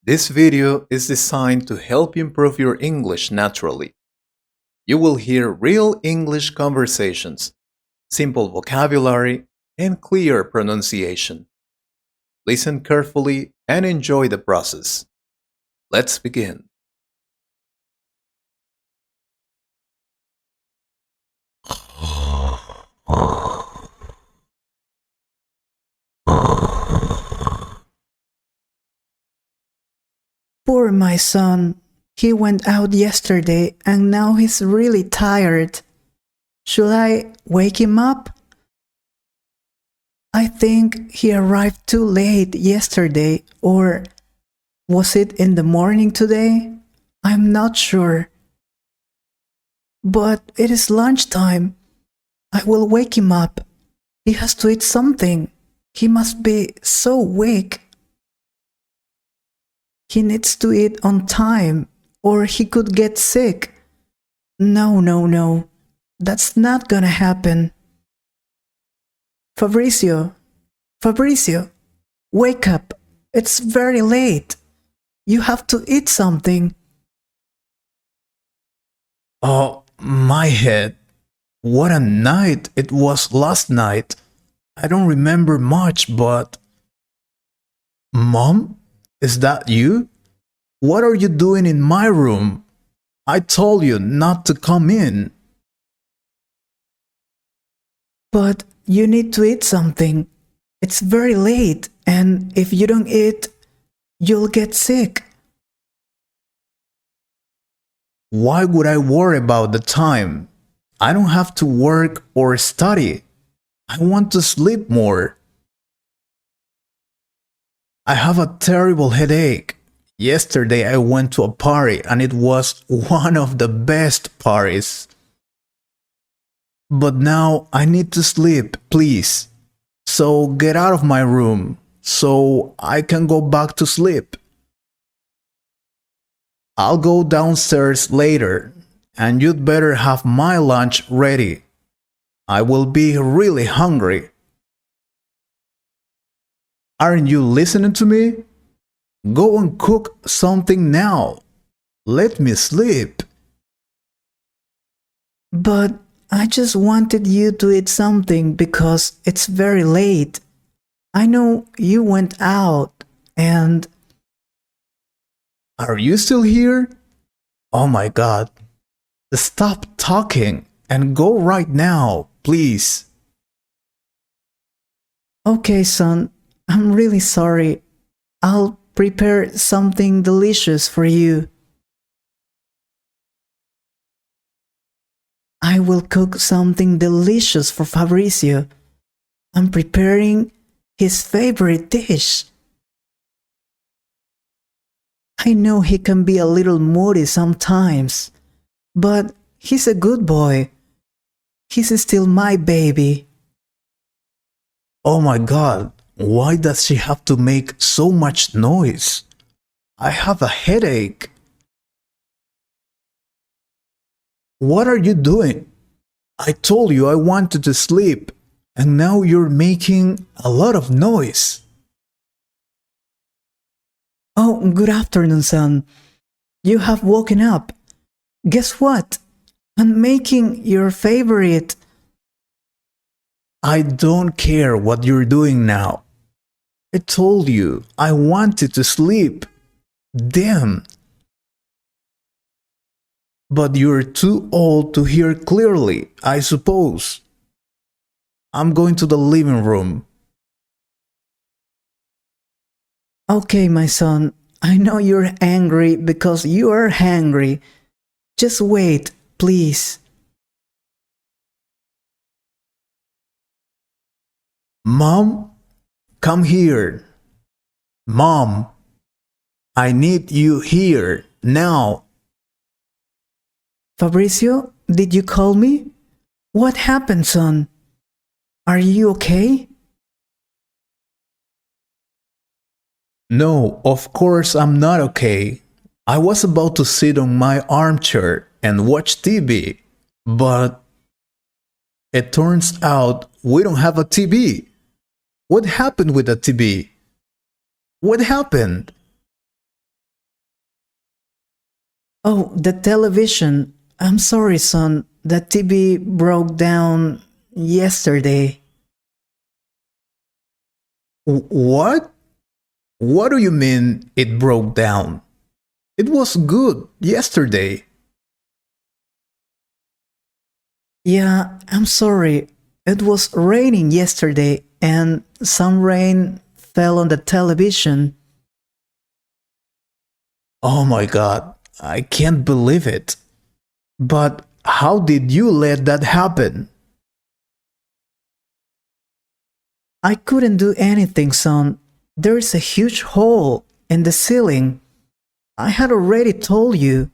This video is designed to help you improve your English naturally. You will hear real English conversations, simple vocabulary, and clear pronunciation. Listen carefully and enjoy the process. Let's begin. Poor my son. He went out yesterday and now he's really tired. Should I wake him up? I think he arrived too late yesterday, or was it in the morning today? I'm not sure. But it is lunchtime. I will wake him up. He has to eat something. He must be so weak. He needs to eat on time, or he could get sick. No. That's not gonna happen. Fabrizio, wake up. It's very late. You have to eat something. Oh, my head. What a night it was last night. I don't remember much, but... Mom? Is that you? What are you doing in my room? I told you not to come in. But you need to eat something. It's very late, and if you don't eat, you'll get sick. Why would I worry about the time? I don't have to work or study. I want to sleep more. I have a terrible headache. Yesterday I went to a party and it was one of the best parties. But now I need to sleep, please. So get out of my room so I can go back to sleep. I'll go downstairs later and you'd better have my lunch ready. I will be really hungry. Aren't you listening to me? Go and cook something now. Let me sleep. But I just wanted you to eat something because it's very late. I know you went out and... Are you still here? Oh my God. Stop talking and go right now, please. Okay, son, I'm really sorry. I'll prepare something delicious for you. I will cook something delicious for Fabrizio. I'm preparing his favorite dish. I know he can be a little moody sometimes, but he's a good boy. He's still my baby. Oh my God, why does she have to make so much noise? I have a headache. What are you doing? I told you I wanted to sleep, and now you're making a lot of noise. Oh, good afternoon, son. You have woken up. Guess what? I'm making your favorite. I don't care what you're doing now. I told you I wanted to sleep. Damn. But you're too old to hear clearly, I suppose. I'm going to the living room. Okay, my son. I know you're angry because you are hungry. Just wait, please. Mom, come here. Mom, I need you here now. Fabrizio, did you call me? What happened, son? Are you okay? No, of course I'm not okay. I was about to sit on my armchair and watch TV, but it turns out we don't have a TV. What happened with the TV? What happened? Oh, the television. I'm sorry, son. The TV broke down yesterday. What? What do you mean it broke down? It was good yesterday. Yeah, I'm sorry. It was raining yesterday and some rain fell on the television. Oh my god, I can't believe it. But how did you let that happen? I couldn't do anything, son. There is a huge hole in the ceiling. I had already told you.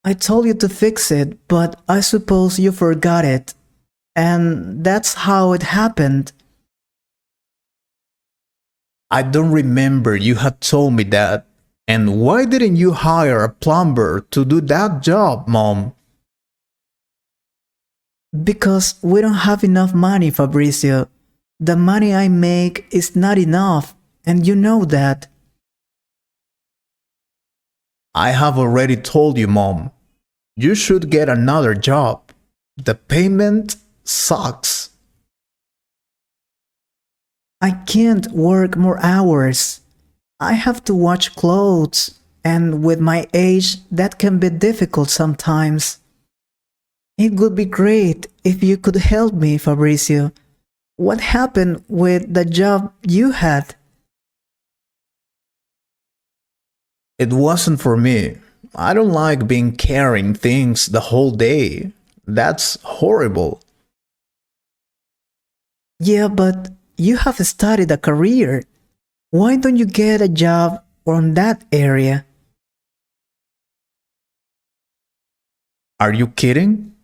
I told you to fix it, but I suppose you forgot it. And that's how it happened. I don't remember you had told me that. And why didn't you hire a plumber to do that job, Mom? Because we don't have enough money, Fabricio. The money I make is not enough, and you know that. I have already told you, Mom. You should get another job. The payment sucks. I can't work more hours. I have to wash clothes, and with my age, that can be difficult sometimes. It would be great if you could help me, Fabricio. What happened with the job you had? It wasn't for me. I don't like being carrying things the whole day. That's horrible. Yeah, but you have started a career. Why don't you get a job on that area? Are you kidding?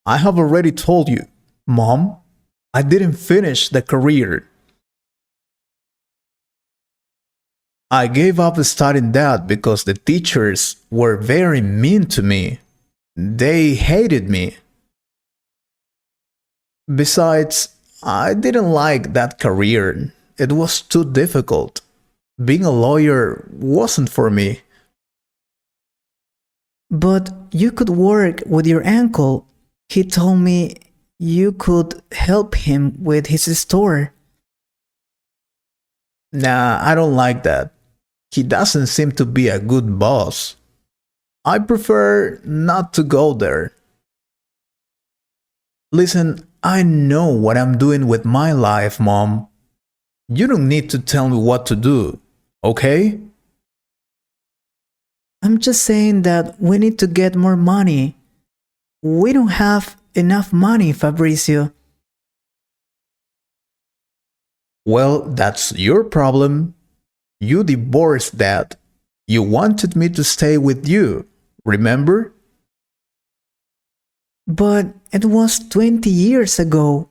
I have already told you, Mom, I didn't finish the career. I gave up studying that because the teachers were very mean to me. They hated me. Besides, I didn't like that career. It was too difficult. Being a lawyer wasn't for me. But you could work with your uncle. He told me you could help him with his store. Nah, I don't like that. He doesn't seem to be a good boss. I prefer not to go there. Listen, I know what I'm doing with my life, Mom. You don't need to tell me what to do, okay? I'm just saying that we need to get more money. We don't have enough money, Fabricio. Well, that's your problem. You divorced Dad. You wanted me to stay with you, remember? But it was 20 years ago,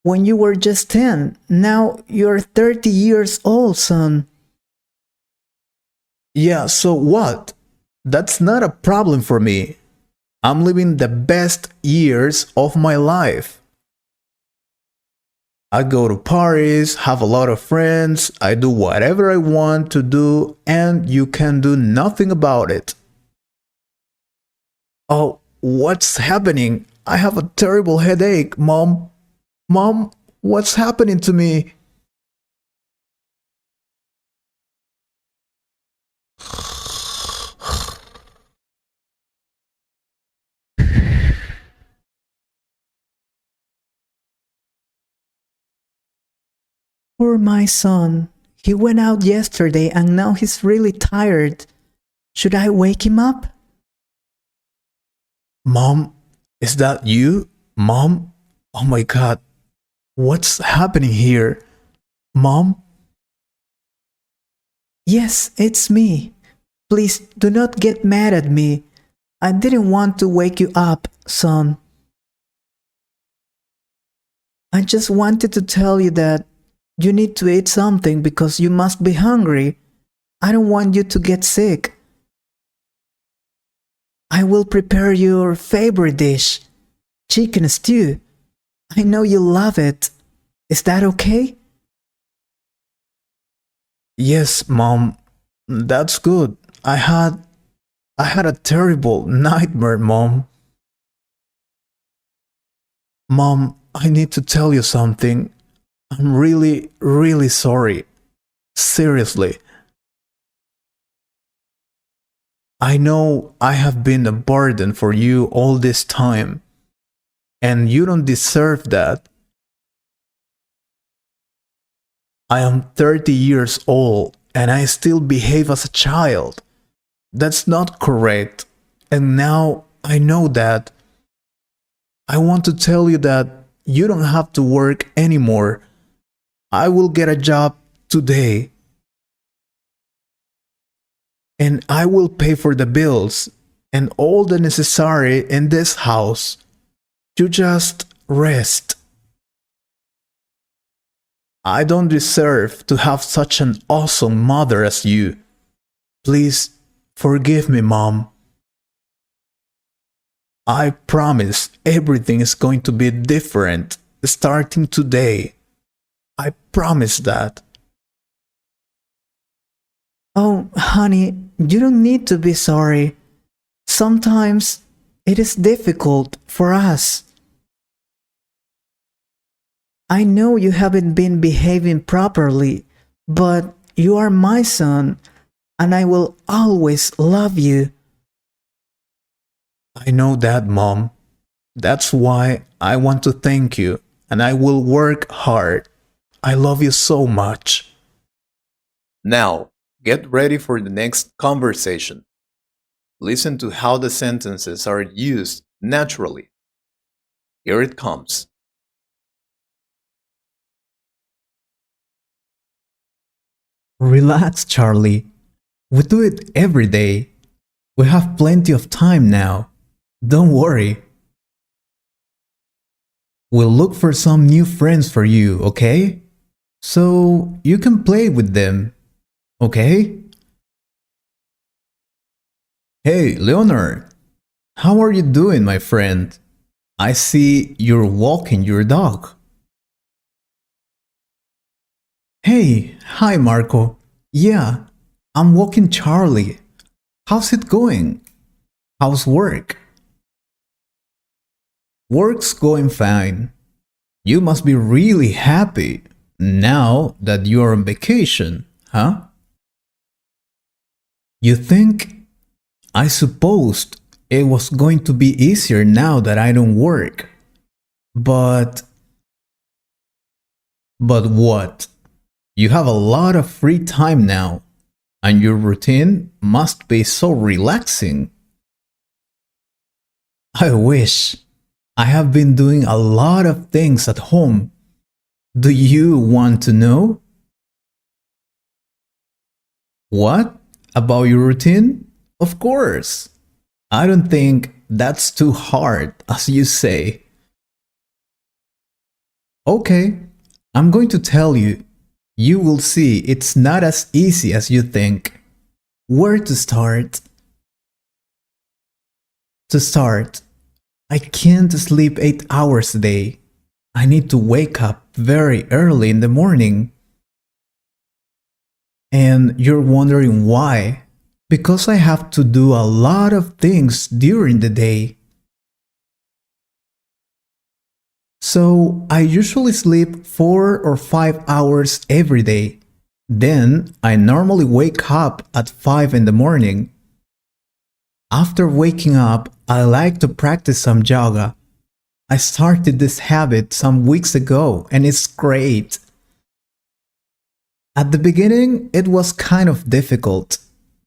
when you were just 10. Now you're 30 years old, son. Yeah, so what? That's not a problem for me. I'm living the best years of my life. I go to parties, have a lot of friends, I do whatever I want to do, and you can do nothing about it. Oh, what's happening? I have a terrible headache, Mom. Mom, what's happening to me? Poor my son. He went out yesterday and now he's really tired. Should I wake him up? Mom, is that you? Mom? Oh my god, what's happening here? Mom? Yes, it's me. Please do not get mad at me. I didn't want to wake you up, son. I just wanted to tell you that you need to eat something because you must be hungry. I don't want you to get sick. I will prepare your favorite dish, chicken stew. I know you love it. Is that okay? Yes, Mom, that's good. I had a terrible nightmare, Mom. Mom, I need to tell you something. I'm really, really sorry. Seriously. I know I have been a burden for you all this time, and you don't deserve that. I am 30 years old and I still behave as a child. That's not correct. And now I know that. I want to tell you that you don't have to work anymore. I will get a job today and I will pay for the bills and all the necessary in this house. You just rest. I don't deserve to have such an awesome mother as you. Please forgive me, Mom. I promise everything is going to be different starting today. I promise that. Oh, honey, you don't need to be sorry. Sometimes it is difficult for us. I know you haven't been behaving properly, but you are my son, and I will always love you. I know that, Mom. That's why I want to thank you, and I will work hard. I love you so much. Now, get ready for the next conversation. Listen to how the sentences are used naturally. Here it comes. Relax, Charlie. We do it every day. We have plenty of time now. Don't worry. We'll look for some new friends for you, okay? So you can play with them, okay? Hey, Leonard. How are you doing, my friend? I see you're walking your dog. Hey, hi, Marco. Yeah, I'm walking Charlie. How's it going? How's work? Work's going fine. You must be really happy now that you're on vacation, huh? You think? I supposed it was going to be easier now that I don't work. But what? You have a lot of free time now, and your routine must be so relaxing. I wish. I have been doing a lot of things at home. Do you want to know? What? About your routine? Of course. I don't think that's too hard, as you say. Okay, I'm going to tell you. You will see it's not as easy as you think. Where to start? To start, I can't sleep 8 hours a day. I need to wake up very early in the morning. And you're wondering why? Because I have to do a lot of things during the day. So I usually sleep 4 or 5 hours every day. Then I normally wake up at 5 in the morning. After waking up, I like to practice some yoga. I started this habit some weeks ago and it's great. At the beginning, it was kind of difficult,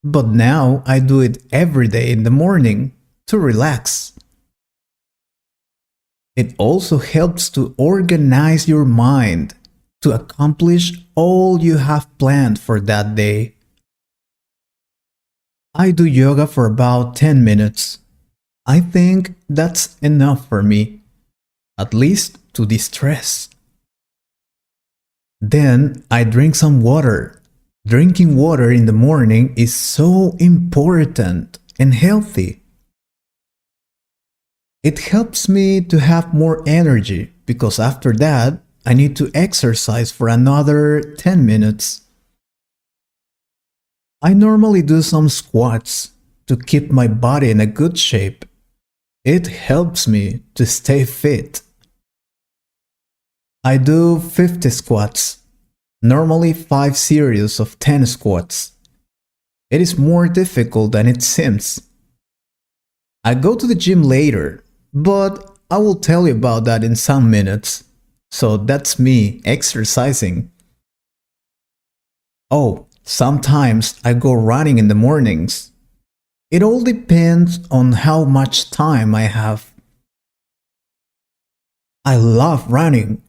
but now I do it every day in the morning to relax. It also helps to organize your mind to accomplish all you have planned for that day. I do yoga for about 10 minutes. I think that's enough for me, at least to de-stress. Then I drink some water. Drinking water in the morning is so important and healthy. It helps me to have more energy because after that, I need to exercise for another 10 minutes. I normally do some squats to keep my body in a good shape. It helps me to stay fit. I do 50 squats, normally 5 series of 10 squats. It is more difficult than it seems. I go to the gym later, but I will tell you about that in some minutes. So that's me exercising. Oh, sometimes I go running in the mornings. It all depends on how much time I have. I love running,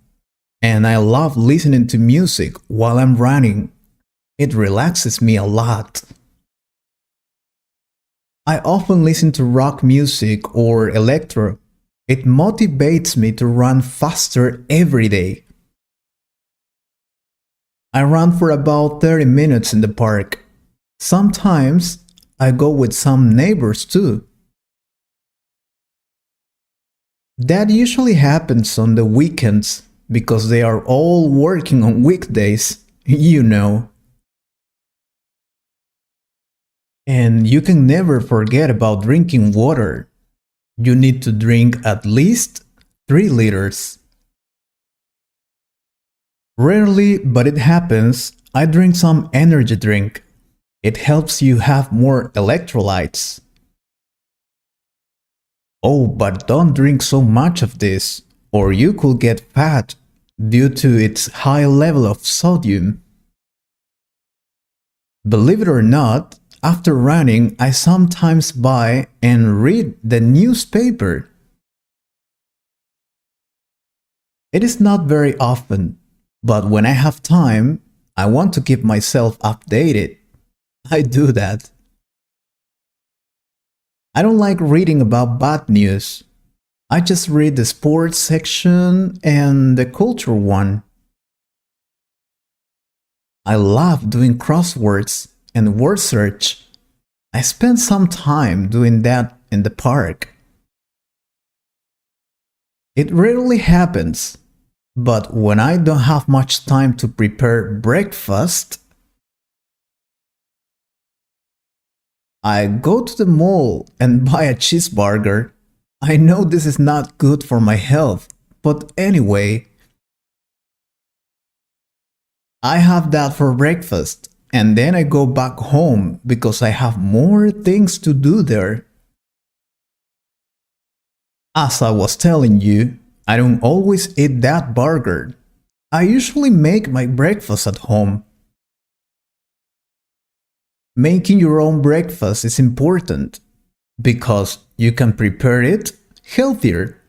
and I love listening to music while I'm running. It relaxes me a lot. I often listen to rock music or electro. It motivates me to run faster every day. I run for about 30 minutes in the park. Sometimes I go with some neighbors too. That usually happens on the weekends because they are all working on weekdays, you know. And you can never forget about drinking water. You need to drink at least 3 liters. Rarely, but it happens, I drink some energy drink. It helps you have more electrolytes. Oh, but don't drink so much of this, or you could get fat due to its high level of sodium. Believe it or not, after running, I sometimes buy and read the newspaper. It is not very often, but when I have time, I want to keep myself updated. I do that. I don't like reading about bad news. I just read the sports section and the culture one. I love doing crosswords and word search. I spend some time doing that in the park. It rarely happens, but when I don't have much time to prepare breakfast, I go to the mall and buy a cheeseburger. I know this is not good for my health, but anyway, I have that for breakfast and then I go back home because I have more things to do there. As I was telling you, I don't always eat that burger. I usually make my breakfast at home. Making your own breakfast is important because you can prepare it healthier.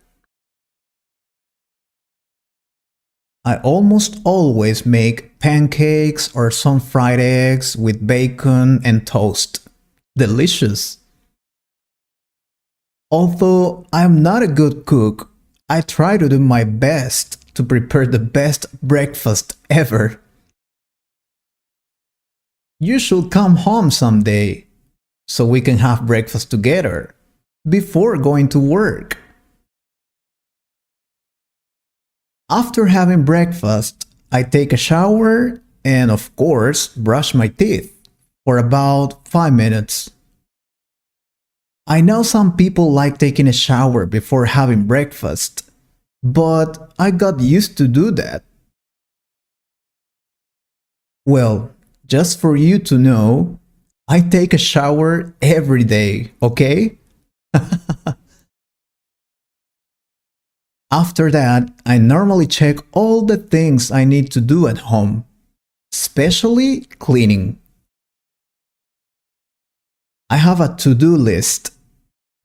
I almost always make pancakes or some fried eggs with bacon and toast. Delicious. Although I'm not a good cook, I try to do my best to prepare the best breakfast ever. You should come home someday so we can have breakfast together before going to work. After having breakfast, I take a shower and, of course, brush my teeth for about 5 minutes. I know some people like taking a shower before having breakfast, but I got used to do that. Well, just for you to know, I take a shower every day, okay? After that, I normally check all the things I need to do at home, especially cleaning. I have a to-do list.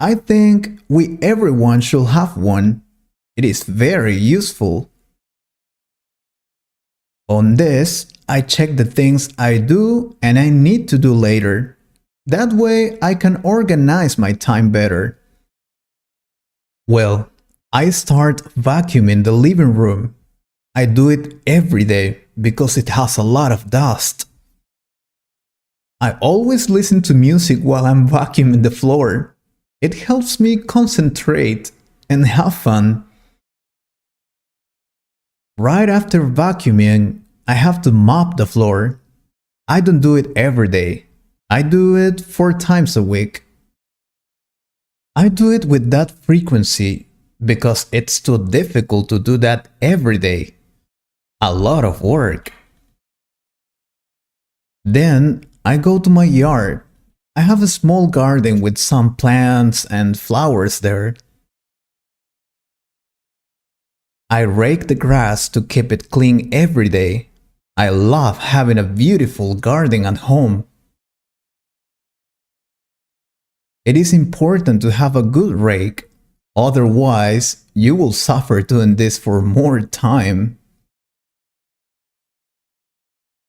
I think everyone should have one. It is very useful. On this, I check the things I do and I need to do later. That way I can organize my time better. Well, I start vacuuming the living room. I do it every day because it has a lot of dust. I always listen to music while I'm vacuuming the floor. It helps me concentrate and have fun. Right after vacuuming, I have to mop the floor. I don't do it every day. I do it 4 times a week. I do it with that frequency because it's too difficult to do that every day. A lot of work. Then I go to my yard. I have a small garden with some plants and flowers there. I rake the grass to keep it clean every day. I love having a beautiful garden at home. It is important to have a good rake, otherwise, you will suffer doing this for more time.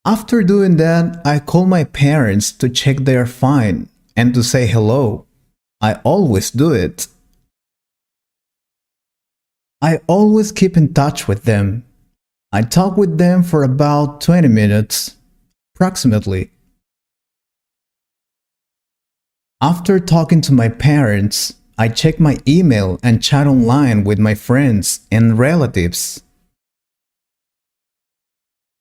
After doing that, I call my parents to check they are fine and to say hello. I always do it. I always keep in touch with them. I talk with them for about 20 minutes, approximately. After talking to my parents, I check my email and chat online with my friends and relatives.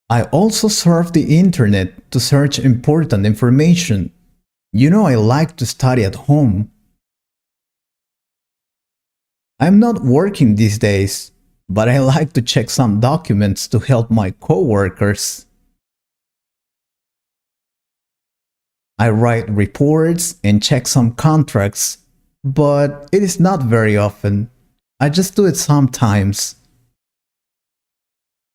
I also surf the internet to search important information. You know I like to study at home. I'm not working these days, but I like to check some documents to help my coworkers. I write reports and check some contracts, but it is not very often. I just do it sometimes.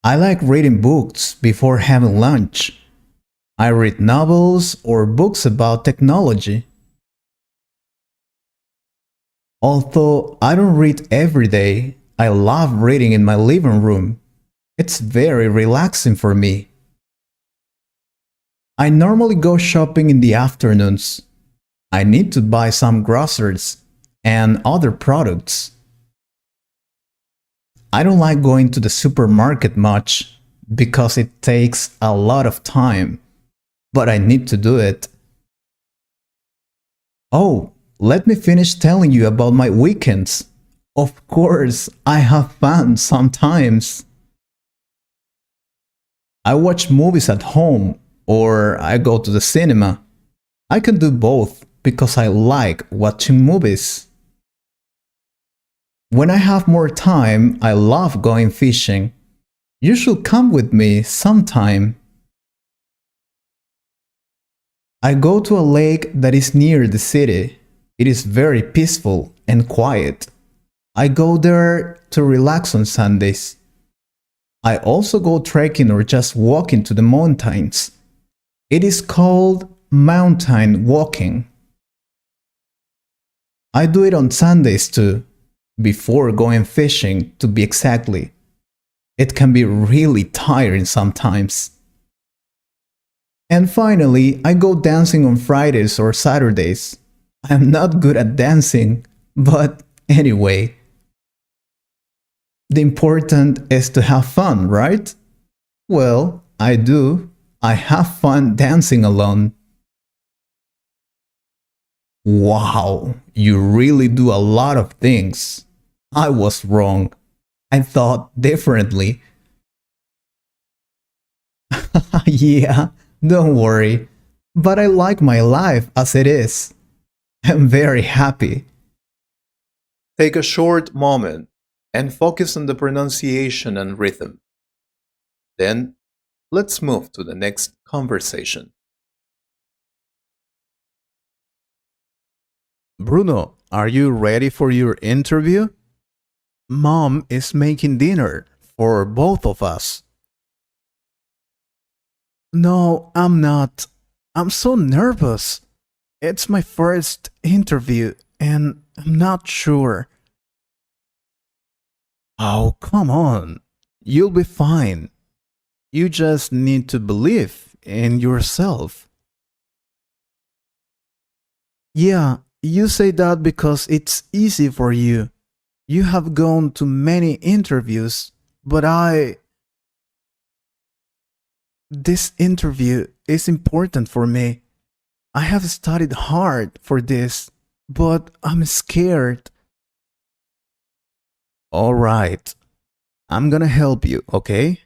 I like reading books before having lunch. I read novels or books about technology. Although I don't read every day, I love reading in my living room. It's very relaxing for me. I normally go shopping in the afternoons. I need to buy some groceries and other products. I don't like going to the supermarket much because it takes a lot of time, but I need to do it. Oh, let me finish telling you about my weekends. Of course, I have fun sometimes. I watch movies at home or I go to the cinema. I can do both because I like watching movies. When I have more time, I love going fishing. You should come with me sometime. I go to a lake that is near the city. It is very peaceful and quiet. I go there to relax on Sundays. I also go trekking or just walking to the mountains. It is called mountain walking. I do it on Sundays too, before going fishing to be exactly. It can be really tiring sometimes. And finally, I go dancing on Fridays or Saturdays. I'm not good at dancing, but anyway. The important is to have fun, right? Well, I do. I have fun dancing alone. Wow, you really do a lot of things. I was wrong. I thought differently. Yeah, don't worry. But I like my life as it is. I'm very happy. Take a short moment and focus on the pronunciation and rhythm. Then, let's move to the next conversation. Bruno, are you ready for your interview? Mom is making dinner for both of us. No, I'm not. I'm so nervous. It's my first interview and I'm not sure. Oh, come on. You'll be fine. You just need to believe in yourself. Yeah, you say that because it's easy for you. You have gone to many interviews, but this interview is important for me. I have studied hard for this, but I'm scared. All right. I'm gonna help you, okay?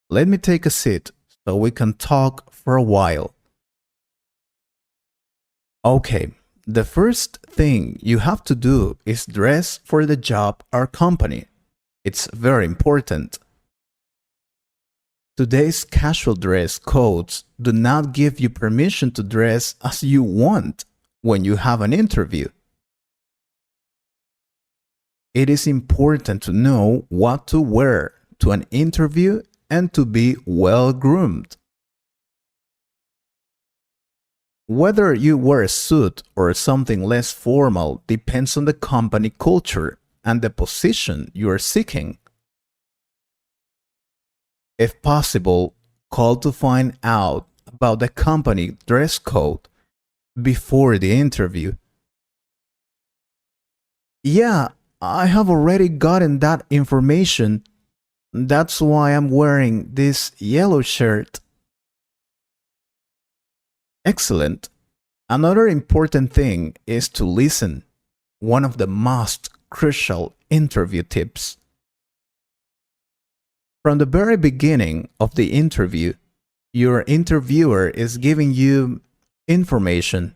Let me take a seat so we can talk for a while. Okay, the first thing you have to do is dress for the job or company. It's very important. Today's casual dress codes do not give you permission to dress as you want when you have an interview. It is important to know what to wear to an interview and to be well groomed. Whether you wear a suit or something less formal depends on the company culture and the position you are seeking. If possible, call to find out about the company dress code before the interview. Yeah, I have already gotten that information. That's why I'm wearing this yellow shirt. Excellent. Another important thing is to listen. One of the most crucial interview tips. From the very beginning of the interview, your interviewer is giving you information,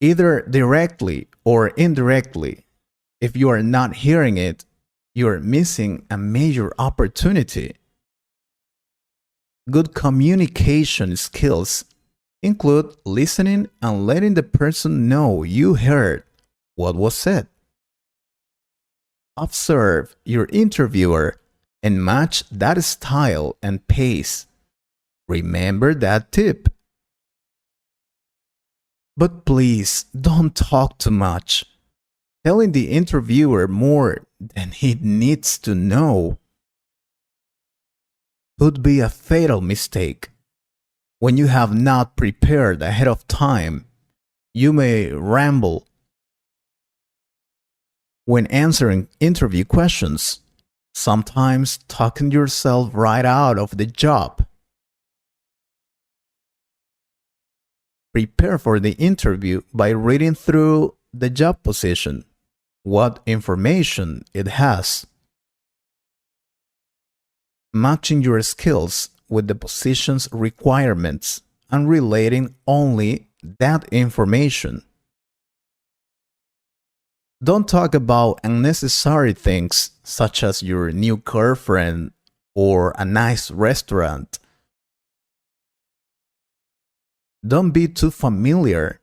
either directly or indirectly. If you are not hearing it, you're missing a major opportunity. Good communication skills include listening and letting the person know you heard what was said. Observe your interviewer and match that style and pace. Remember that tip. But please don't talk too much. Telling the interviewer more than he needs to know could be a fatal mistake. When you have not prepared ahead of time, you may ramble. When answering interview questions, sometimes talking yourself right out of the job. Prepare for the interview by reading through the job position, what information it has, matching your skills with the position's requirements and relating only that information. Don't talk about unnecessary things such as your new girlfriend or a nice restaurant. Don't be too familiar.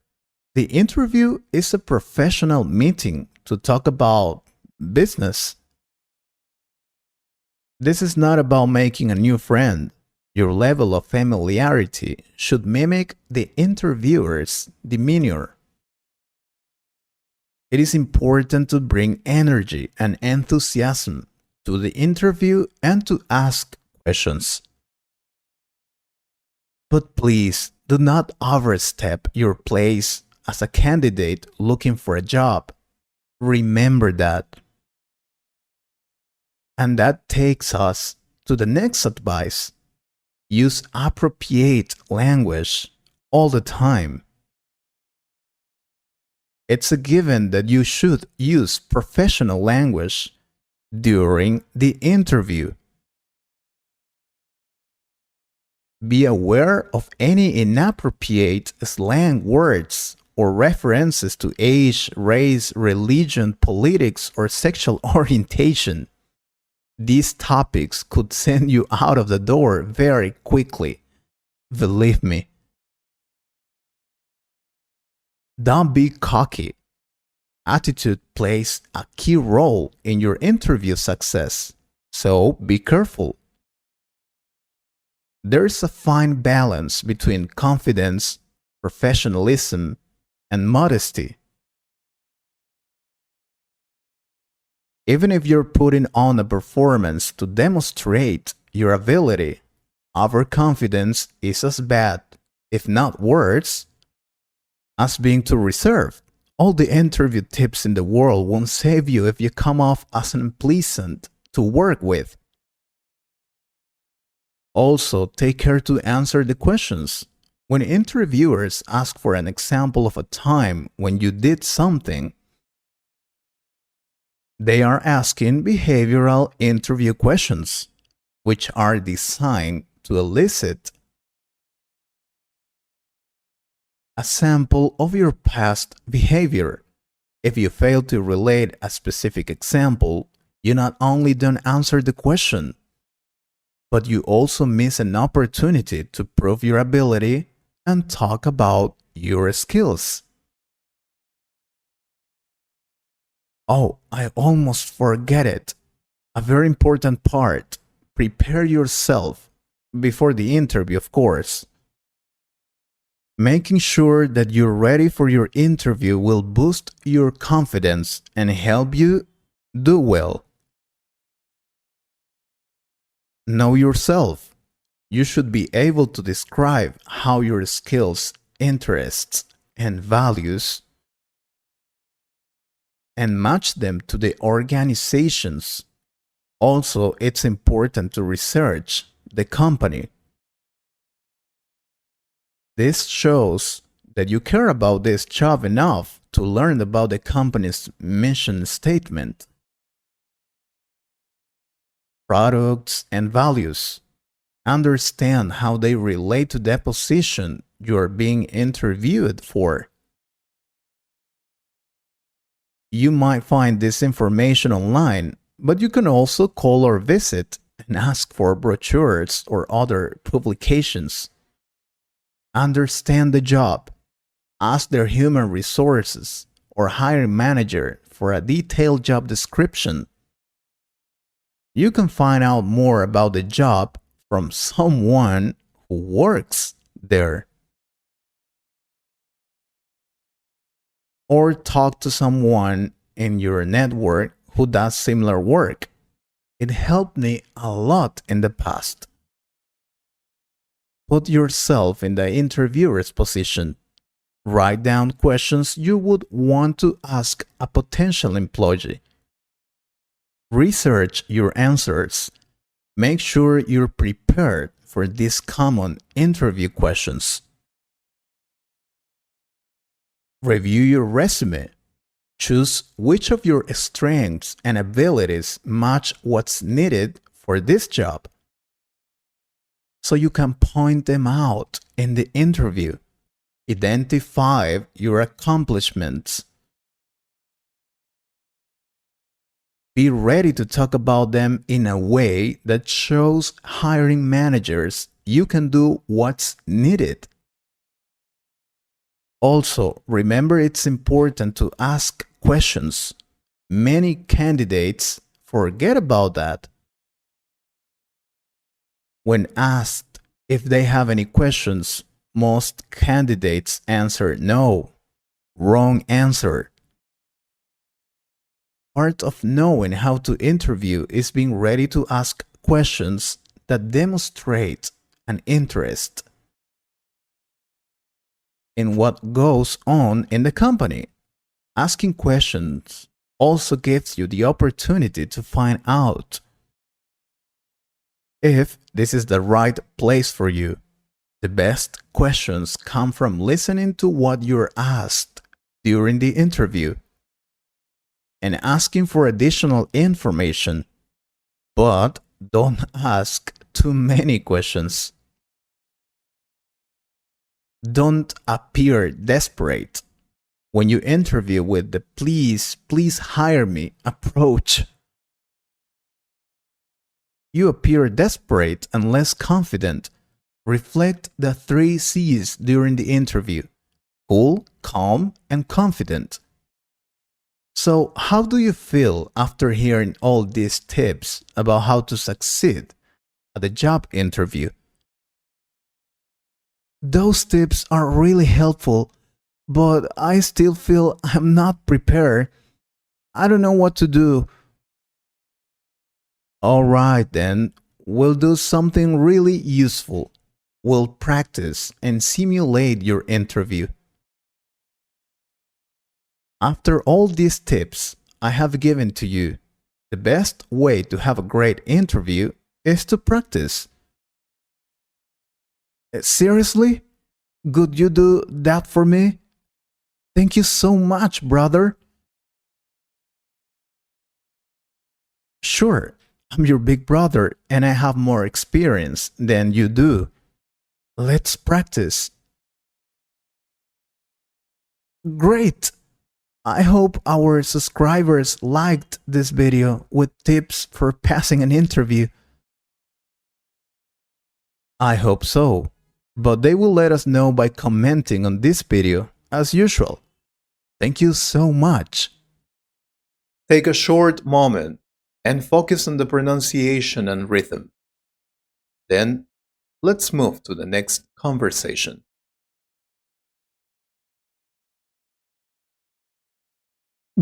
The interview is a professional meeting to talk about business. This is not about making a new friend. Your level of familiarity should mimic the interviewer's demeanor. It is important to bring energy and enthusiasm to the interview and to ask questions. But please do not overstep your place as a candidate looking for a job. Remember that. And that takes us to the next advice. Use appropriate language all the time. It's a given that you should use professional language during the interview. Be aware of any inappropriate slang words or references to age, race, religion, politics, or sexual orientation. These topics could send you out of the door very quickly. Believe me. Don't be cocky. Attitude plays a key role in your interview success, so be careful. There's a fine balance between confidence, professionalism, and modesty. Even if you're putting on a performance to demonstrate your ability, overconfidence is as bad, if not worse, as being too reserved. All the interview tips in the world won't save you if you come off as unpleasant to work with. Also, take care to answer the questions. When interviewers ask for an example of a time when you did something, they are asking behavioral interview questions, which are designed to elicit a sample of your past behavior. If you fail to relate a specific example, you not only don't answer the question, but you also miss an opportunity to prove your ability and talk about your skills. Oh, I almost forget it. A very important part. Prepare yourself before the interview, of course. Making sure that you're ready for your interview will boost your confidence and help you do well. Know yourself. You should be able to describe how your skills, interests, and values and match them to the organizations. Also, it's important to research the company. This shows that you care about this job enough to learn about the company's mission statement, products, and values. Understand how they relate to the position you are being interviewed for. You might find this information online, but you can also call or visit and ask for brochures or other publications. Understand the job. Ask their human resources or hiring manager for a detailed job description. You can find out more about the job from someone who works there. Or talk to someone in your network who does similar work. It helped me a lot in the past. Put yourself in the interviewer's position. Write down questions you would want to ask a potential employee. Research your answers. Make sure you're prepared for these common interview questions. Review your resume. Choose which of your strengths and abilities match what's needed for this job, so you can point them out in the interview. Identify your accomplishments. Be ready to talk about them in a way that shows hiring managers you can do what's needed. Also, remember it's important to ask questions. Many candidates forget about that. When asked if they have any questions, most candidates answer no. Wrong answer. Part of knowing how to interview is being ready to ask questions that demonstrate an interest in what goes on in the company. Asking questions also gives you the opportunity to find out if this is the right place for you. The best questions come from listening to what you're asked during the interview and asking for additional information. But don't ask too many questions. Don't appear desperate. When you interview with the please hire me approach, you appear desperate and less confident. Reflect the 3 C's during the interview: cool, calm, and confident. So, how do you feel after hearing all these tips about how to succeed at the job interview? Those tips are really helpful, but I still feel I'm not prepared. I don't know what to do. Alright then, we'll do something really useful. We'll practice and simulate your interview. After all these tips I have given to you, the best way to have a great interview is to practice. Seriously? Could you do that for me? Thank you so much, brother. Sure, I'm your big brother and I have more experience than you do. Let's practice. Great! I hope our subscribers liked this video with tips for passing an interview. I hope so, but they will let us know by commenting on this video as usual. Thank you so much. Take a short moment and focus on the pronunciation and rhythm. Then, let's move to the next conversation.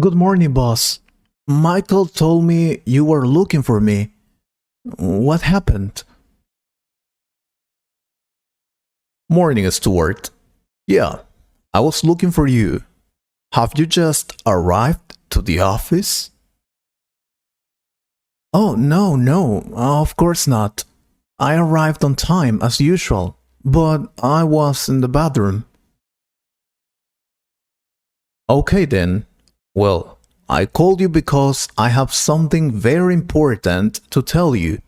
Good morning, boss. Michael told me you were looking for me. What happened? Morning, Stuart. Yeah, I was looking for you. Have you just arrived to the office? Oh, no, of course not. I arrived on time as usual, but I was in the bathroom. Okay then. Well, I called you because I have something very important to tell you.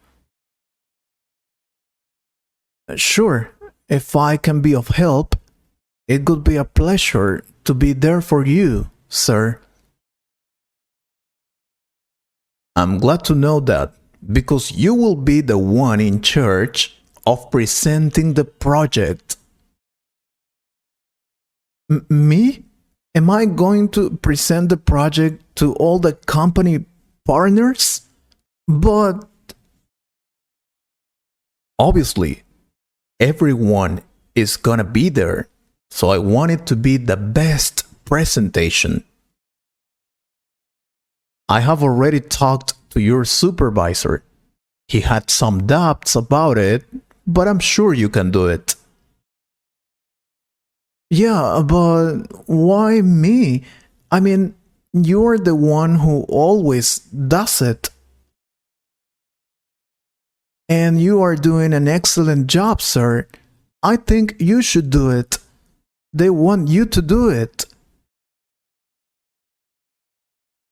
Sure, if I can be of help, it would be a pleasure to be there for you, sir. I'm glad to know that, because you will be the one in charge of presenting the project. Me? Am I going to present the project to all the company partners? But obviously, everyone is gonna be there, so I want it to be the best presentation. I have already talked to your supervisor. He had some doubts about it, but I'm sure you can do it. Yeah, but why me? I mean, you're the one who always does it. And you are doing an excellent job, sir. I think you should do it. They want you to do it.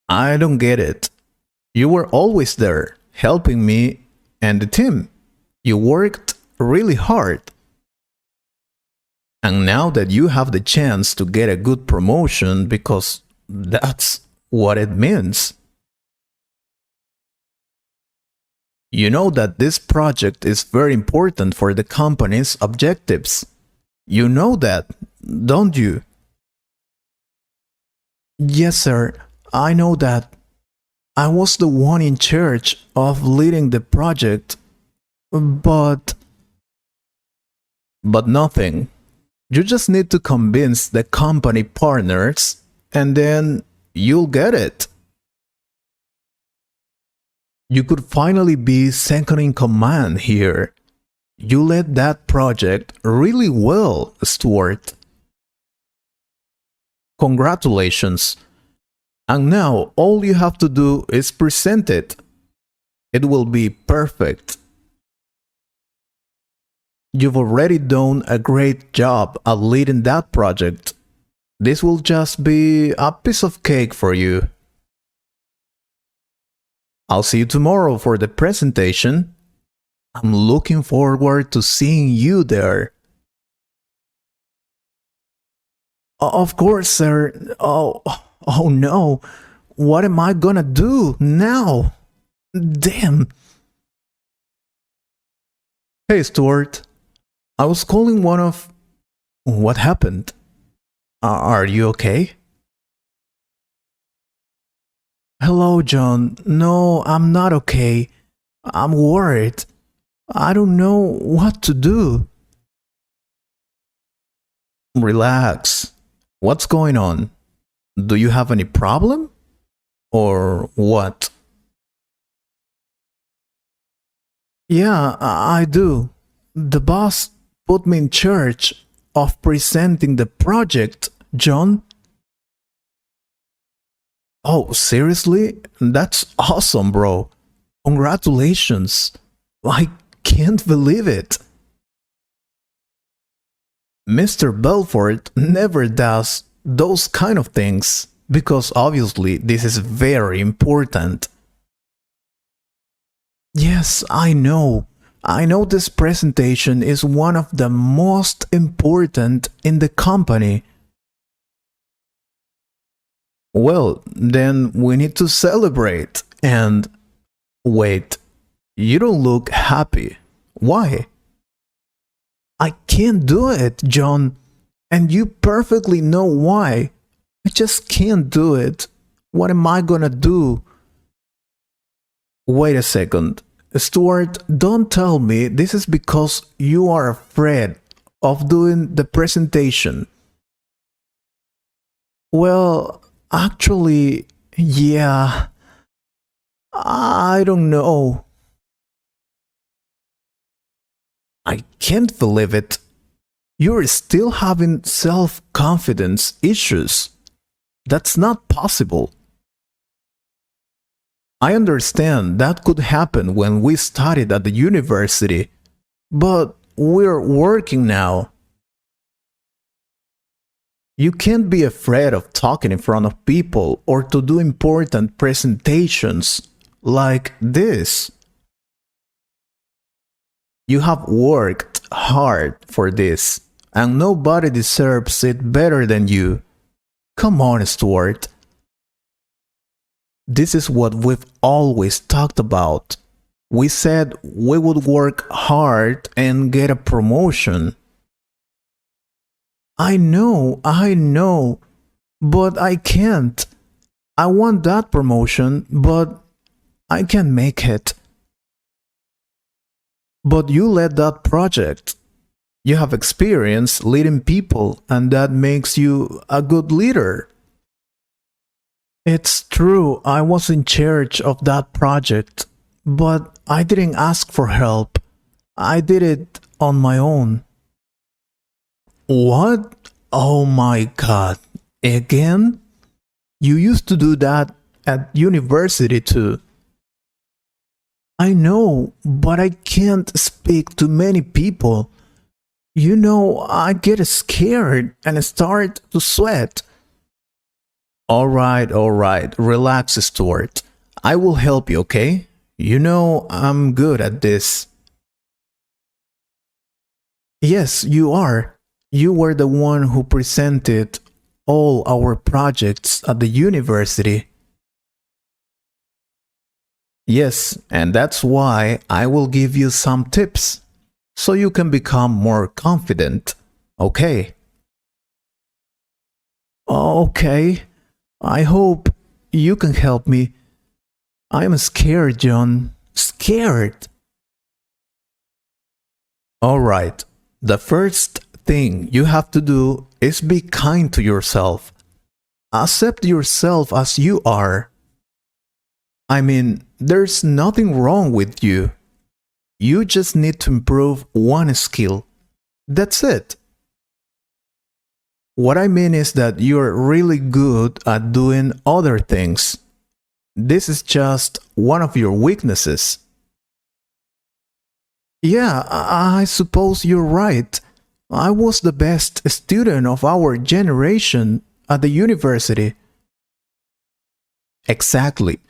I don't get it. You were always there, helping me and the team. You worked really hard. And now that you have the chance to get a good promotion, because that's what it means. You know that this project is very important for the company's objectives. You know that, don't you? Yes, sir. I know that. I was the one in charge of leading the project, but nothing. You just need to convince the company partners, and then you'll get it. You could finally be second in command here. You led that project really well, Stuart. Congratulations. And now all you have to do is present it. It will be perfect. You've already done a great job at leading that project. This will just be a piece of cake for you. I'll see you tomorrow for the presentation. I'm looking forward to seeing you there. Of course, sir. Oh no. What am I gonna do now? Damn. Hey, Stuart. I was calling one of... What happened? Are you okay? Hello, John. No, I'm not okay. I'm worried. I don't know what to do. Relax. What's going on? Do you have any problem? Or what? Yeah, I do. The boss put me in charge of presenting the project, John. Oh, seriously? That's awesome, bro. Congratulations. I can't believe it. Mr. Belfort never does those kind of things because obviously this is very important. Yes, I know. I know this presentation is one of the most important in the company. Well, then we need to celebrate. And wait, you don't look happy. Why? I can't do it, John. And you perfectly know why. I just can't do it. What am I gonna do? Wait a second. Stuart, don't tell me this is because you are afraid of doing the presentation. Well, actually, yeah, I don't know. I can't believe it. You're still having self confidence issues. That's not possible. I understand that could happen when we studied at the university, but we're working now. You can't be afraid of talking in front of people or to do important presentations like this. You have worked hard for this, and nobody deserves it better than you. Come on, Stuart. This is what we've always talked about. We said we would work hard and get a promotion. I know, but I can't. I want that promotion, but I can't make it. But you led that project. You have experience leading people, and that makes you a good leader. It's true, I was in charge of that project, but I didn't ask for help. I did it on my own. What? Oh my god. Again? You used to do that at university too. I know, but I can't speak to many people. You know, I get scared and start to sweat. All right, relax, Stuart. I will help you, okay? You know, I'm good at this. Yes, you are. You were the one who presented all our projects at the university. Yes, and that's why I will give you some tips so you can become more confident. Okay? Okay. I hope you can help me. I'm scared, John. Scared. All right. The first thing you have to do is be kind to yourself. Accept yourself as you are. I mean, there's nothing wrong with you. You just need to improve one skill. That's it. What I mean is that you're really good at doing other things. This is just one of your weaknesses. Yeah, I suppose you're right. I was the best student of our generation at the university. Exactly.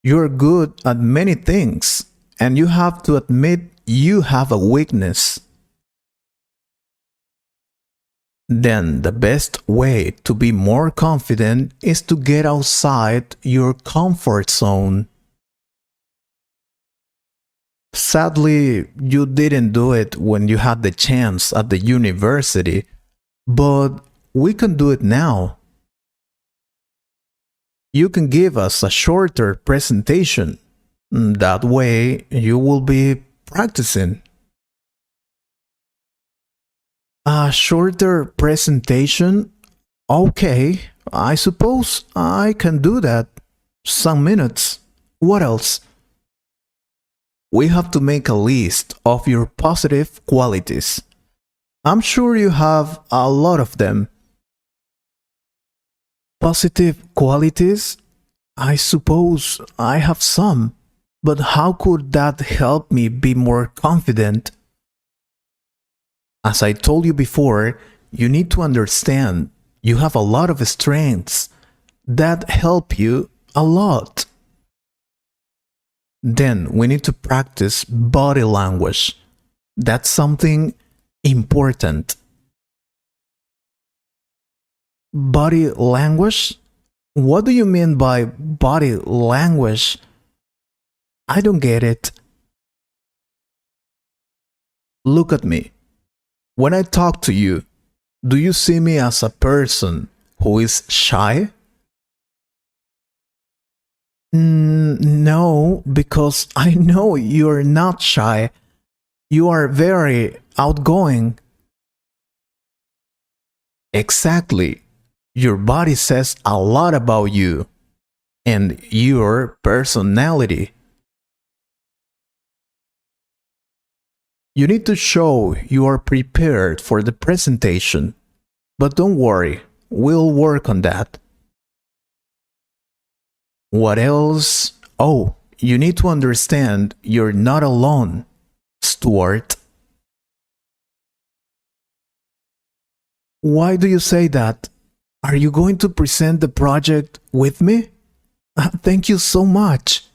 You're good at many things, and you have to admit you have a weakness. Then the best way to be more confident is to get outside your comfort zone. Sadly, you didn't do it when you had the chance at the university, but we can do it now. You can give us a shorter presentation. That way, you will be practicing. A shorter presentation? Okay, I suppose I can do that. Some minutes. What else? We have to make a list of your positive qualities. I'm sure you have a lot of them. Positive qualities? I suppose I have some, but how could that help me be more confident? As I told you before, you need to understand you have a lot of strengths that help you a lot. Then we need to practice body language. That's something important. Body language? What do you mean by body language? I don't get it. Look at me. When I talk to you, do you see me as a person who is shy? No, because I know you're not shy. You are very outgoing. Exactly. Your body says a lot about you and your personality. You need to show you are prepared for the presentation. But don't worry, we'll work on that. What else? Oh, you need to understand you're not alone, Stuart. Why do you say that? Are you going to present the project with me? Thank you so much.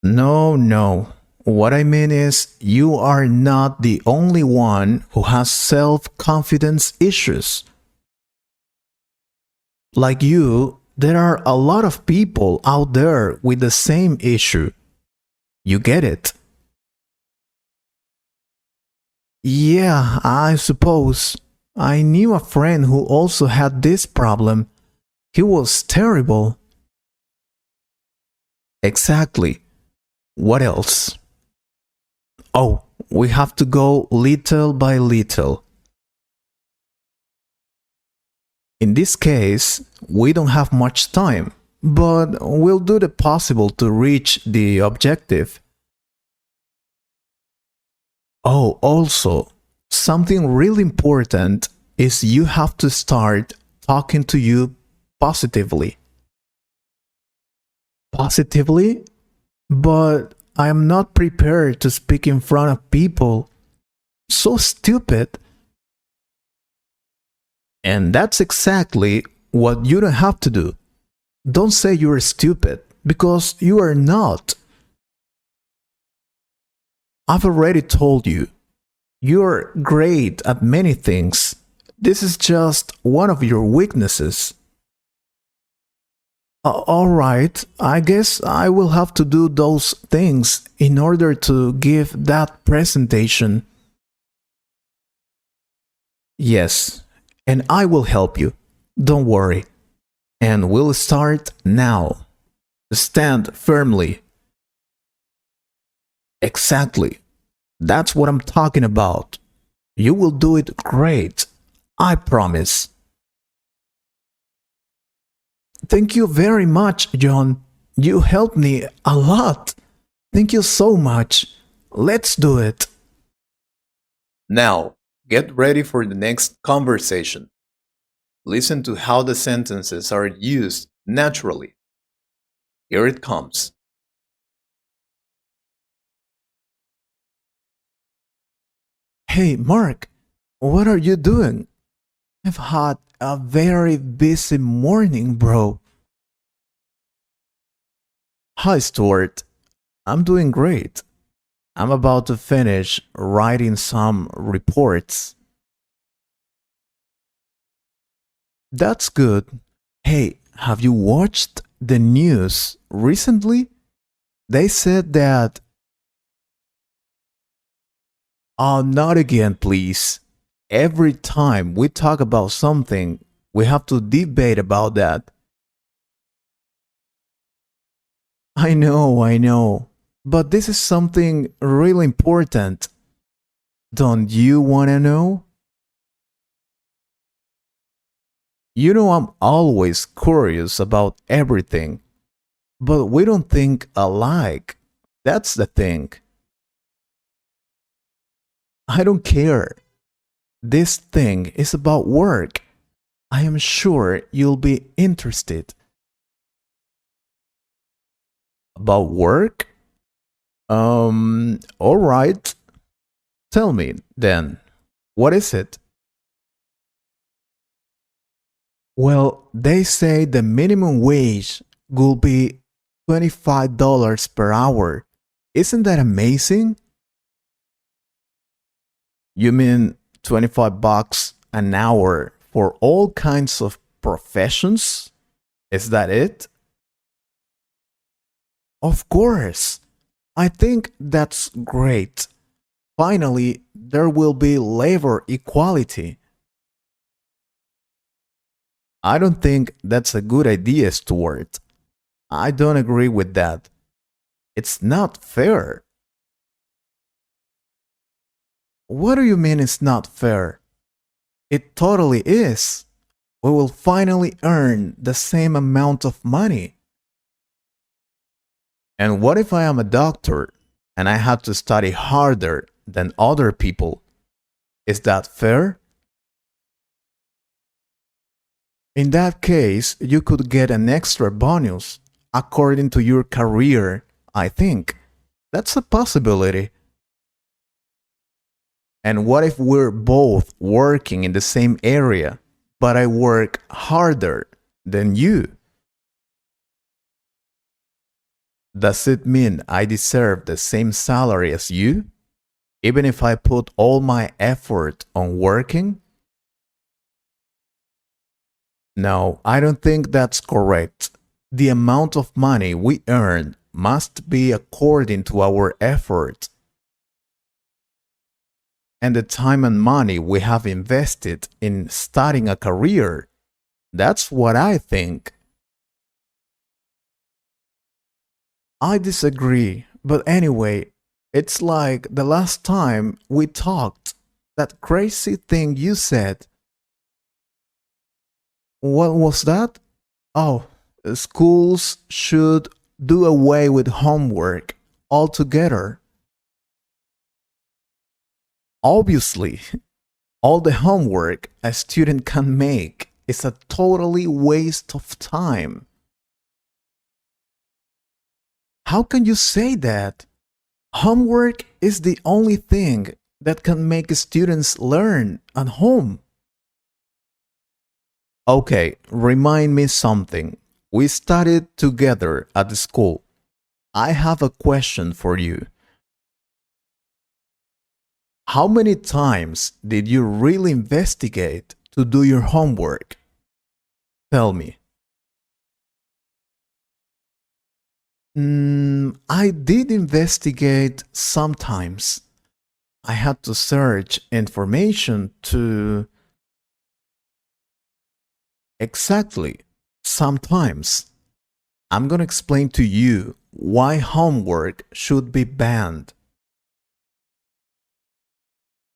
No. What I mean is, you are not the only one who has self-confidence issues. Like you, there are a lot of people out there with the same issue. You get it? Yeah, I suppose. I knew a friend who also had this problem. He was terrible. Exactly. What else? Oh, we have to go little by little. In this case, we don't have much time, but we'll do the possible to reach the objective. Oh, also, something really important is you have to start talking to you positively. Positively? But I am not prepared to speak in front of people. So stupid. And that's exactly what you don't have to do. Don't say you're stupid, because you are not. I've already told you, you're great at many things. This is just one of your weaknesses. Alright, I guess I will have to do those things in order to give that presentation. Yes, and I will help you. Don't worry. And we'll start now. Stand firmly. Exactly. That's what I'm talking about. You will do it great. I promise. Thank you very much, John. You helped me a lot. Thank you so much. Let's do it. Now, get ready for the next conversation. Listen to how the sentences are used naturally. Here it comes. Hey, Mark, what are you doing? I've had a very busy morning, bro. Hi, Stuart. I'm doing great. I'm about to finish writing some reports. That's good. Hey, have you watched the news recently? They said that. Oh, not again, please. Every time we talk about something, we have to debate about that. I know. But this is something really important. Don't you want to know? You know, I'm always curious about everything. But we don't think alike. That's the thing. I don't care. This thing is about work. I am sure you'll be interested. About work? All right. Tell me then, what is it? Well, they say the minimum wage will be $25 per hour. Isn't that amazing? You mean 25 bucks an hour for all kinds of professions? Is that it? Of course. I think that's great. Finally, there will be labor equality. I don't think that's a good idea, Stuart. I don't agree with that. It's not fair. What do you mean it's not fair? It totally is. We will finally earn the same amount of money. And what if I am a doctor and I have to study harder than other people? Is that fair? In that case, you could get an extra bonus according to your career, I think. That's a possibility. And what if we're both working in the same area, but I work harder than you? Does it mean I deserve the same salary as you, even if I put all my effort on working? No, I don't think that's correct. The amount of money we earn must be according to our effort and the time and money we have invested in starting a career. That's what I think. I disagree, but anyway, it's like the last time we talked, that crazy thing you said. What was that? Oh, schools should do away with homework altogether. Obviously, all the homework a student can make is a totally waste of time. How can you say that? Homework is the only thing that can make students learn at home. Okay, remind me something. We studied together at the school. I have a question for you. How many times did you really investigate to do your homework? Tell me. I did investigate sometimes. I had to search information to... Exactly. Sometimes. I'm gonna explain to you why homework should be banned.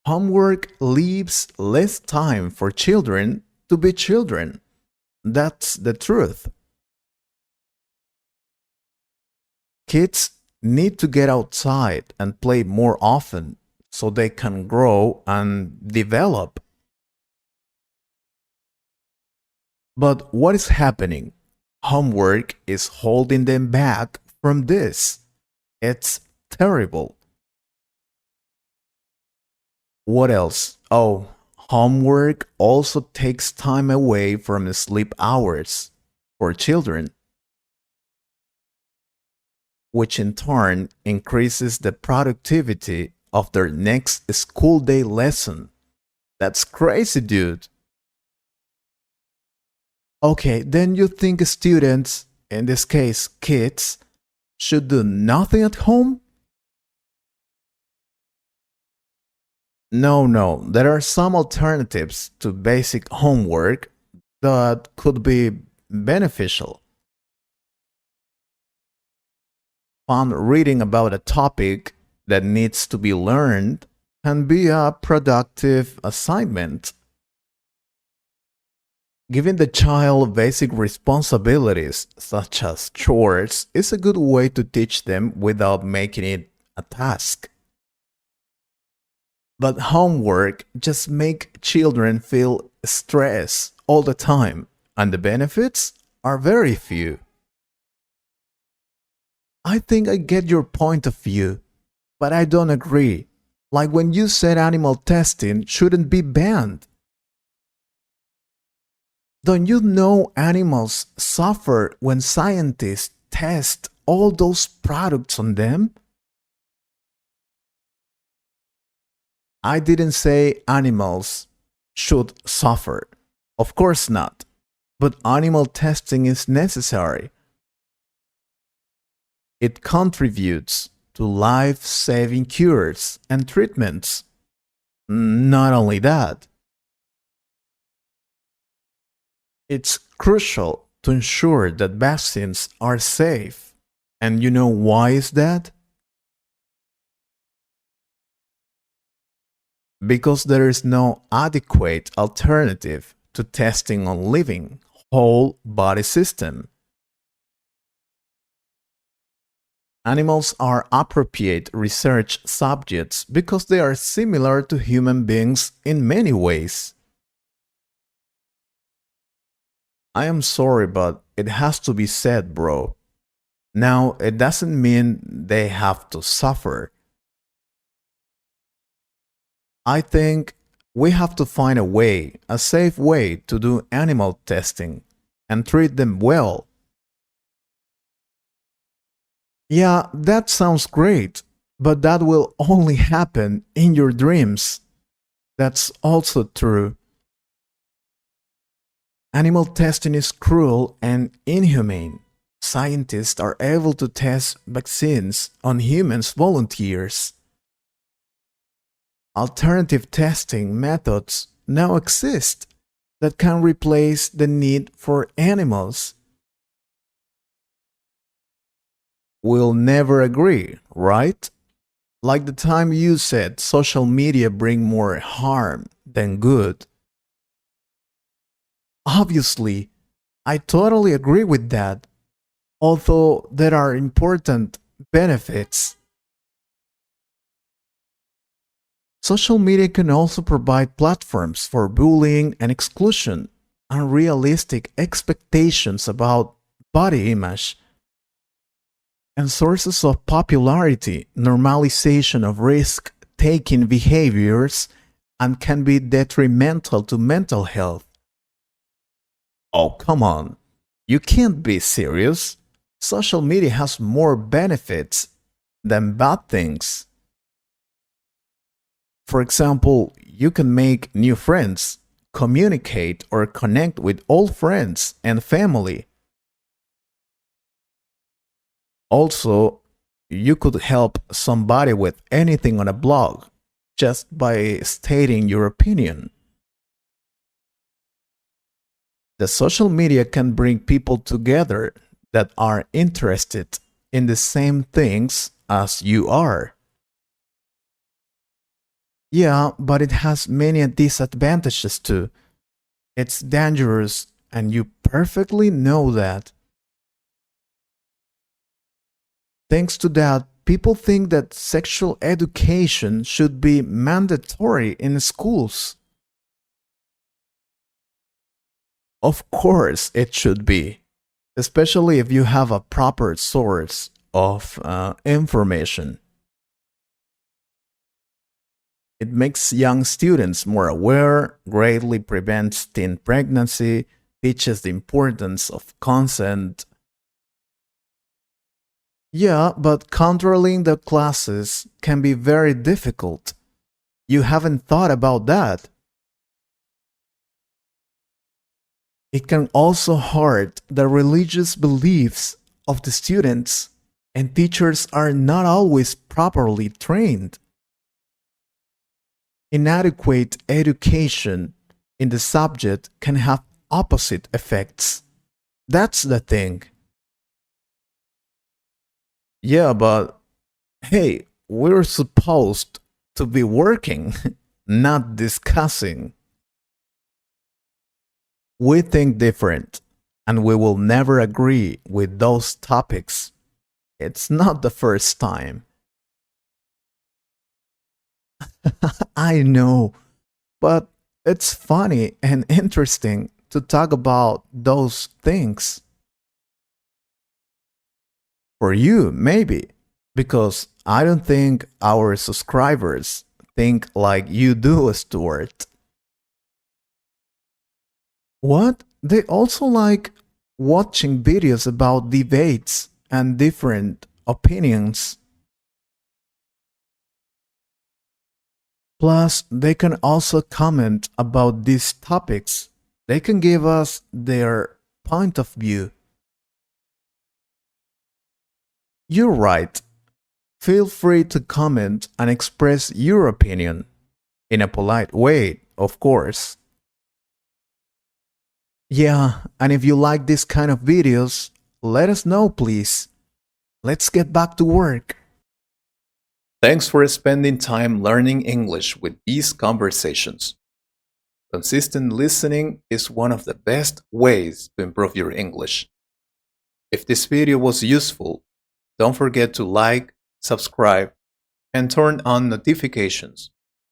Homework leaves less time for children to be children. That's the truth. Kids need to get outside and play more often so they can grow and develop. But what is happening? Homework is holding them back from this. It's terrible. What else? Oh, homework also takes time away from sleep hours for children, which in turn increases the productivity of their next school day lesson. That's crazy, dude. Okay, then you think students, in this case kids, should do nothing at home? No, there are some alternatives to basic homework that could be beneficial. Fun reading about a topic that needs to be learned can be a productive assignment. Giving the child basic responsibilities, such as chores, is a good way to teach them without making it a task. But homework just make children feel stress all the time, and the benefits are very few. I think I get your point of view, but I don't agree. Like when you said animal testing shouldn't be banned. Don't you know animals suffer when scientists test all those products on them? I didn't say animals should suffer. Of course not. but animal testing is necessary. It contributes to life-saving cures and treatments. Not only that, it's crucial to ensure that vaccines are safe. And you know why is that? Because there is no adequate alternative to testing on living, whole body system. Animals are appropriate research subjects because they are similar to human beings in many ways. I am sorry, but it has to be said, bro. Now, it doesn't mean they have to suffer. I think we have to find a way, a safe way to do animal testing and treat them well. Yeah, that sounds great, but that will only happen in your dreams. That's also true. Animal testing is cruel and inhumane. Scientists are able to test vaccines on humans volunteers. Alternative testing methods now exist that can replace the need for animals. We'll never agree, right? Like the time you said social media bring more harm than good. Obviously, I totally agree with that, although there are important benefits. Social media can also provide platforms for bullying and exclusion, unrealistic expectations about body image, and sources of popularity, normalization of risk taking behaviors, and can be detrimental to mental health. Oh, come on. You can't be serious. Social media has more benefits than bad things. For example, you can make new friends, communicate or connect with old friends and family. Also, you could help somebody with anything on a blog just by stating your opinion. The social media can bring people together that are interested in the same things as you are. Yeah, but it has many disadvantages too. It's dangerous, and you perfectly know that. Thanks to that, people think that sexual education should be mandatory in schools. Of course, it should be, especially if you have a proper source of information. It makes young students more aware, greatly prevents teen pregnancy, teaches the importance of consent. Yeah, but controlling the classes can be very difficult. You haven't thought about that. It can also hurt the religious beliefs of the students, and teachers are not always properly trained. Inadequate education in the subject can have opposite effects. That's the thing. Yeah, but hey, we're supposed to be working, not discussing. We think different, and we will never agree with those topics. It's not the first time. I know, but it's funny and interesting to talk about those things. For you, maybe, because I don't think our subscribers think like you do, Stuart. What? They also like watching videos about debates and different opinions. Plus, they can also comment about these topics They can give us their point of view. You're right. Feel free to comment and express your opinion. In a polite way, of course. Yeah, and if you like this kind of videos, let us know, please. Let's get back to work. Thanks for spending time learning English with these conversations. Consistent listening is one of the best ways to improve your English. If this video was useful, don't forget to like, subscribe, and turn on notifications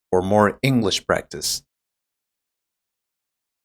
for more English practice.